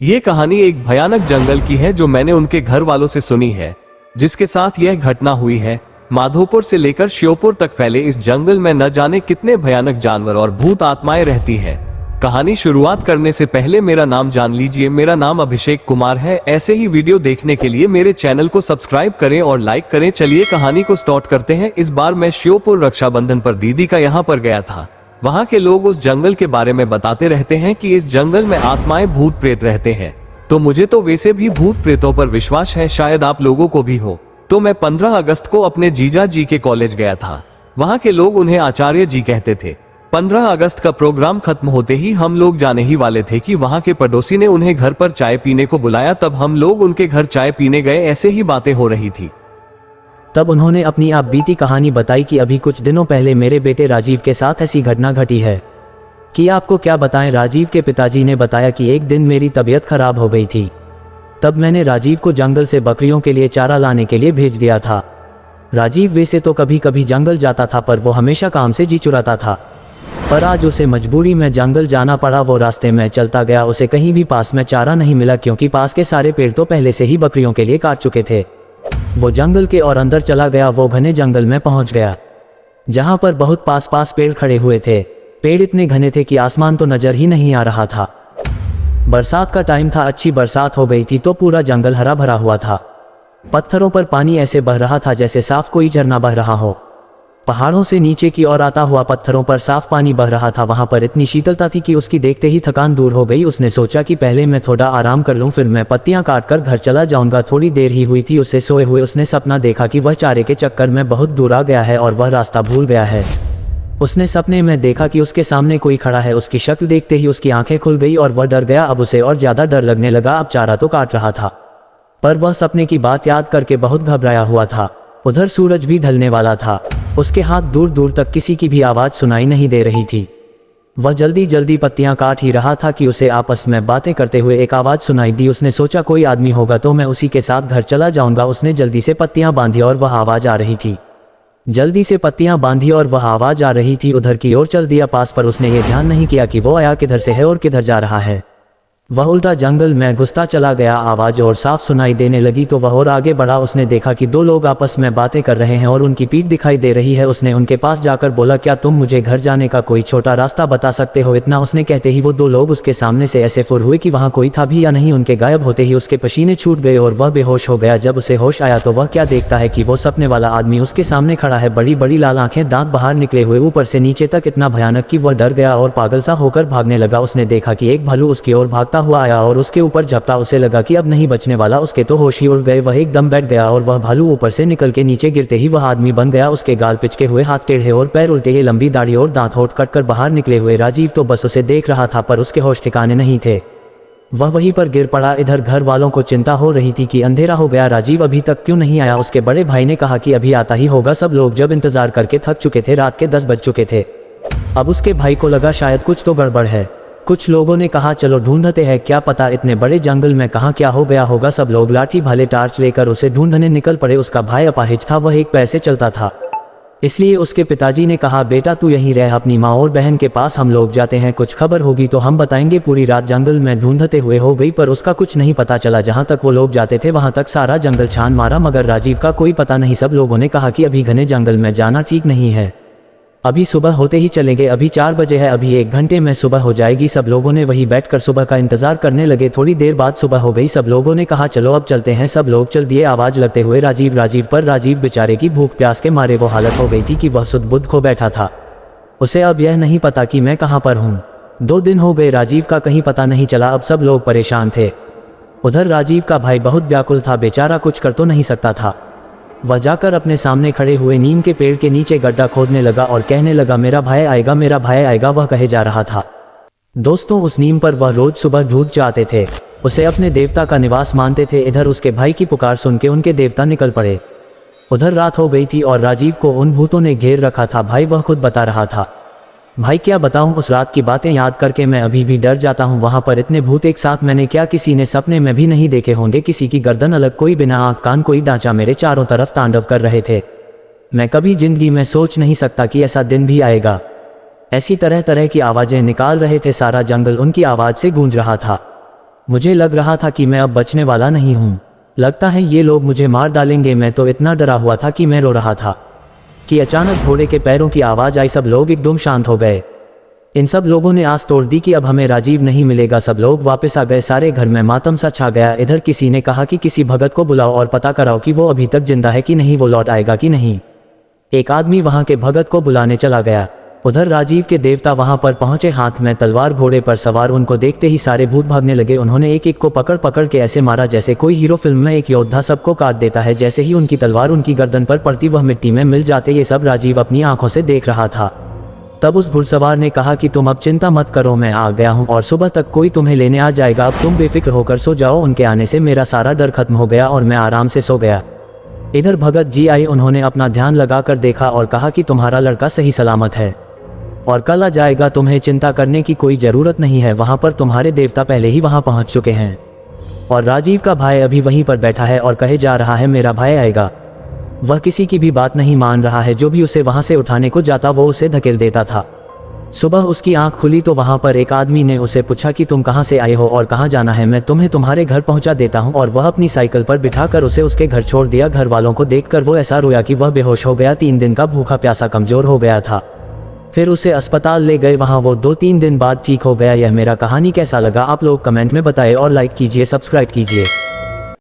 ये कहानी एक भयानक जंगल की है जो मैंने उनके घर वालों से सुनी है, जिसके साथ यह घटना हुई है। माधोपुर से लेकर श्योपुर तक फैले इस जंगल में न जाने कितने भयानक जानवर और भूत आत्माएं रहती है। कहानी शुरुआत करने से पहले मेरा नाम जान लीजिए। मेरा नाम अभिषेक कुमार है। ऐसे ही वीडियो देखने के लिए मेरे चैनल को सब्सक्राइब करें और लाइक करें। चलिए कहानी को स्टार्ट करते हैं। इस बार मैं श्योपुर रक्षाबंधन पर दीदी का यहाँ पर गया था। वहाँ के लोग उस जंगल के बारे में बताते रहते हैं कि इस जंगल में आत्माएं भूत प्रेत रहते हैं। तो मुझे तो वैसे भी भूत प्रेतों पर विश्वास है, शायद आप लोगों को भी हो। तो मैं 15 अगस्त को अपने जीजा जी के कॉलेज गया था। वहाँ के लोग उन्हें आचार्य जी कहते थे। 15 अगस्त का प्रोग्राम खत्म होते ही हम लोग जाने ही वाले थे कि वहाँ के पड़ोसी ने उन्हें घर पर चाय पीने को बुलाया। तब हम लोग उनके घर चाय पीने गए। ऐसे ही बातें हो रही थी। तब उन्होंने अपनी आप बीती कहानी बताई कि अभी कुछ दिनों पहले मेरे बेटे राजीव के साथ ऐसी घटना घटी है कि आपको क्या बताएं। राजीव के पिताजी ने बताया कि एक दिन मेरी तबीयत खराब हो गई थी। तब मैंने राजीव को जंगल से बकरियों के लिए चारा लाने के लिए भेज दिया था। राजीव वैसे तो कभी कभी जंगल जाता था, पर वो हमेशा काम से जी चुराता था। पर आज उसे मजबूरी में जंगल जाना पड़ा। वो रास्ते में चलता गया। उसे कहीं भी पास में चारा नहीं मिला, क्योंकि पास के सारे पेड़ तो पहले से ही बकरियों के लिए काट चुके थे। वो जंगल के और अंदर चला गया। वो घने जंगल में पहुंच गया, जहां पर बहुत पास पास पेड़ खड़े हुए थे। पेड़ इतने घने थे कि आसमान तो नजर ही नहीं आ रहा था। बरसात का टाइम था। अच्छी बरसात हो गई थी, तो पूरा जंगल हरा भरा हुआ था। पत्थरों पर पानी ऐसे बह रहा था जैसे साफ कोई झरना बह रहा हो। पहाड़ों से नीचे की ओर आता हुआ पत्थरों पर साफ पानी बह रहा था। वहां पर इतनी शीतलता थी कि उसकी देखते ही थकान दूर हो गई। उसने सोचा कि पहले मैं थोड़ा आराम कर लूं, फिर मैं पत्तियां काट कर घर चला जाऊंगा। थोड़ी देर ही हुई थी उसे सोए हुए। उसने सपना देखा कि वह चारे के चक्कर में बहुत दूर आ गया है और वह रास्ता भूल गया है। उसने सपने में देखा कि उसके सामने कोई खड़ा है। उसकी शक्ल देखते ही उसकी आंखें खुल गई और वह डर गया। अब उसे और ज्यादा डर लगने लगा। अब चारा तो काट रहा था, पर वह सपने की बात याद करके बहुत घबराया हुआ था। उधर सूरज भी ढलने वाला था। उसके हाथ दूर दूर तक किसी की भी आवाज सुनाई नहीं दे रही थी। वह जल्दी जल्दी पत्तियां काट ही रहा था कि उसे आपस में बातें करते हुए एक आवाज सुनाई दी। उसने सोचा कोई आदमी होगा तो मैं उसी के साथ घर चला जाऊंगा। उसने जल्दी से पत्तियां बांधी और वह आवाज आ रही थी। जल्दी से पत्तियां बांधी और वह आवाज आ रही थी। उधर की ओर चल दिया पास, पर उसने ये ध्यान नहीं किया कि वो आया किधर से है और किधर जा रहा है। वह उल्टा जंगल में घुसता चला गया। आवाज और साफ सुनाई देने लगी तो वह और आगे बढ़ा। उसने देखा कि दो लोग आपस में बातें कर रहे हैं और उनकी पीठ दिखाई दे रही है। उसने उनके पास जाकर बोला, क्या तुम मुझे घर जाने का कोई छोटा रास्ता बता सकते हो? इतना उसने कहते ही वो दो लोग उसके सामने से ऐसे फुर हुए कि वहां कोई था भी या नहीं। उनके गायब होते ही उसके पसीने छूट गए और वह बेहोश हो गया। जब उसे होश आया तो वह क्या देखता है कि वो सपने वाला आदमी उसके सामने खड़ा है। बड़ी बड़ी लाल आंखें, दांत बाहर निकले हुए, ऊपर से नीचे तक इतना भयानक कि वह डर गया और पागल सा होकर भागने लगा। उसने देखा कि एक भालू उसकी ओर भागता हुआ आया और उसके ऊपर झपटा। उसे लगा कि अब नहीं बचने वाला। उसके तो होश ही उड़ गए। वह एकदम बैठ गया और वह भालू ऊपर से निकल के नीचे गिरते ही वह आदमी बन गया। उसके गाल पिचके हुए, हाथ टेढ़े और पैर उल्टे, ही लंबी दाढ़ी और दांत होठ कट कर बाहर निकले हुए। राजीव तो बस उसे देख रहा था, पर उसके होश ठिकाने नहीं थे। वह वहीं पर गिर पड़ा। इधर घर वालों को चिंता हो रही थी कि अंधेरा हो गया, राजीव अभी तक क्यों नहीं आया। उसके बड़े भाई ने कहा कि अभी आता ही होगा। सब लोग जब इंतजार करके थक चुके थे, रात के 10 बज चुके थे। अब उसके भाई को लगा शायद कुछ तो गड़बड़ है। कुछ लोगों ने कहा चलो ढूंढते हैं, क्या पता इतने बड़े जंगल में कहाँ क्या हो गया होगा। सब लोग लाठी भाले टार्च लेकर उसे ढूंढने निकल पड़े। उसका भाई अपाहिज था, वह एक पैर से चलता था, इसलिए उसके पिताजी ने कहा बेटा तू यहीं रह अपनी माँ और बहन के पास, हम लोग जाते हैं, कुछ खबर होगी तो हम बताएंगे। पूरी रात जंगल में ढूंढते हुए हो गई, पर उसका कुछ नहीं पता चला। जहाँ तक वो लोग जाते थे वहां तक सारा जंगल छान मारा, मगर राजीव का कोई पता नहीं। सब लोगों ने कहा कि अभी घने जंगल में जाना ठीक नहीं है, अभी सुबह होते ही चलेंगे। अभी 4 बजे है, अभी 1 घंटे में सुबह हो जाएगी। सब लोगों ने वहीं बैठकर सुबह का इंतजार करने लगे। थोड़ी देर बाद सुबह हो गई। सब लोगों ने कहा चलो अब चलते हैं। सब लोग चल दिए, आवाज लगते हुए राजीव पर। राजीव बेचारे की भूख प्यास के मारे वो हालत हो गई थी कि वह सुध बुध खो बैठा था। उसे अब यह नहीं पता कि मैं कहाँ पर हूँ। 2 दिन हो गए, राजीव का कहीं पता नहीं चला। अब सब लोग परेशान थे। उधर राजीव का भाई बहुत व्याकुल था, बेचारा कुछ कर तो नहीं सकता था। वह जाकर अपने सामने खड़े हुए नीम के पेड़ के नीचे गड्ढा खोदने लगा और कहने लगा मेरा भाई आएगा, मेरा भाई आएगा। वह कहे जा रहा था। दोस्तों, उस नीम पर वह रोज सुबह दूध चाहते थे। उसे अपने देवता का निवास मानते थे। इधर उसके भाई की पुकार सुन के उनके देवता निकल पड़े। उधर रात हो गई थी और राजीव को उन भूतों ने घेर रखा था। भाई वह खुद बता रहा था। भाई क्या बताऊं, उस रात की बातें याद करके मैं अभी भी डर जाता हूं। वहां पर इतने भूत एक साथ मैंने क्या किसी ने सपने में भी नहीं देखे होंगे। किसी की गर्दन अलग, कोई बिना आंख कान, कोई ढांचा, मेरे चारों तरफ तांडव कर रहे थे। मैं कभी जिंदगी में सोच नहीं सकता कि ऐसा दिन भी आएगा। ऐसी तरह तरह की आवाजें निकाल रहे थे। सारा जंगल उनकी आवाज से गूंज रहा था। मुझे लग रहा था कि मैं अब बचने वाला नहीं हूँ। लगता है ये लोग मुझे मार डालेंगे। मैं तो इतना डरा हुआ था कि मैं रो रहा था कि अचानक घोड़े के पैरों की आवाज़ आई। सब लोग एकदम शांत हो गए। इन सब लोगों ने आस तोड़ दी कि अब हमें राजीव नहीं मिलेगा। सब लोग वापस आ गए। सारे घर में मातम सा छा गया। इधर किसी ने कहा कि किसी भगत को बुलाओ और पता कराओ कि वो अभी तक जिंदा है कि नहीं, वो लौट आएगा कि नहीं। एक आदमी वहां के भगत को बुलाने चला गया। उधर राजीव के देवता वहां पर पहुंचे, हाथ में तलवार, घोड़े पर सवार। उनको देखते ही सारे भूत भागने लगे। उन्होंने एक एक को पकड़ पकड़ के ऐसे मारा जैसे कोई हीरो फिल्म में एक योद्धा सबको काट देता है। जैसे ही उनकी तलवार उनकी गर्दन पर पड़ती वह मिट्टी में मिल जाते। ये सब राजीव अपनी आंखों से देख रहा था। तब उस घुड़सवार ने कहा कि तुम अब चिंता मत करो, मैं आ गया हूँ और सुबह तक कोई तुम्हें लेने आ जाएगा। अब तुम बेफिक्र होकर सो जाओ। उनके आने से मेरा सारा डर खत्म हो गया और मैं आराम से सो गया। इधर भगत जी आए। उन्होंने अपना ध्यान लगाकर देखा और कहा कि तुम्हारा लड़का सही सलामत है और कल आ जाएगा। तुम्हें चिंता करने की कोई ज़रूरत नहीं है। वहाँ पर तुम्हारे देवता पहले ही वहाँ पहुँच चुके हैं और राजीव का भाई अभी वहीं पर बैठा है और कहे जा रहा है मेरा भाई आएगा। वह किसी की भी बात नहीं मान रहा है। जो भी उसे वहाँ से उठाने को जाता वो उसे धकेल देता था। सुबह उसकी आंख खुली तो वहाँ पर एक आदमी ने उसे पूछा कि तुम कहाँ से आए हो और कहाँ जाना है। मैं तुम्हें तुम्हारे घर पहुँचा देता हूँ। और वह अपनी साइकिल पर बिठाकर उसे उसके घर छोड़ दिया। घर वालों को देखकर वो ऐसा रोया कि वह बेहोश हो गया। 3 दिन का भूखा प्यासा कमजोर हो गया था। फिर उसे अस्पताल ले गए। वहाँ वो 2-3 दिन बाद ठीक हो गया। यह मेरा कहानी कैसा लगा आप लोग कमेंट में बताएं और लाइक कीजिए, सब्सक्राइब कीजिए।